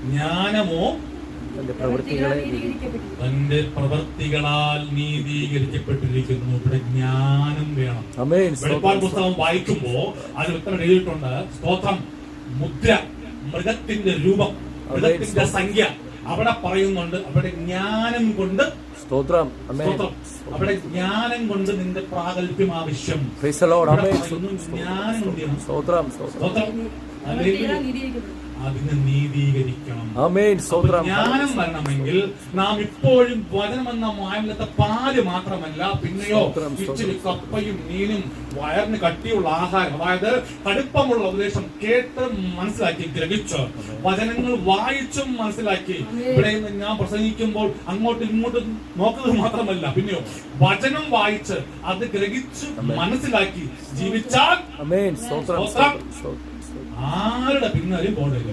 ജ്ഞാനമോ തന്റെ പ്രവൃത്തികളാൽ നീതീകരിക്കപ്പെട്ടിരിക്കുന്നു. ഇവിടെ ജ്ഞാനം വേണം. വെളിപ്പാട് പുസ്തകം വായിക്കുമ്പോ അത് വ്യക്തം എഴുതിയിട്ടുണ്ട്. സ്തോത്രം, മുദ്ര, മൃഗത്തിന്റെ രൂപം, മൃഗത്തിന്റെ സംഖ്യ അവിടെ പറയുന്നുണ്ട്. അവിടെ ജ്ഞാനം കൊണ്ട് സ്തോത്രം, അവിടെ ജ്ഞാനം കൊണ്ട് നിന്റെ പ്രാഗൽഭ്യം ആവശ്യം. ജ്ഞാനം അതിനെ നീതീകരിക്കണം. ജ്ഞാനം വരണമെങ്കിൽ നാം ഇപ്പോഴും വചനമെന്ന മായമില്ലാത്ത പാല് മാത്രമല്ല, പിന്നെയോ ഇച്ചിരി കപ്പയും മീനും വയറിന് കട്ടിയുള്ള ആഹാരം, അതായത് കടുപ്പമുള്ള ഉപദേശം കേട്ട് മനസ്സിലാക്കി ഗ്രഹിച്ച് വചനങ്ങൾ വായിച്ചും മനസ്സിലാക്കി. ഇവിടെ നിന്ന് ഞാൻ പ്രസംഗിക്കുമ്പോൾ അങ്ങോട്ടും ഇങ്ങോട്ടും നോക്കുന്നത് മാത്രമല്ല, പിന്നെയോ വചനം വായിച്ച് അത് ഗ്രഹിച്ച് മനസ്സിലാക്കി ജീവിച്ചാൽ ആരുടെ പിന്നാലെയും പോകരുത്.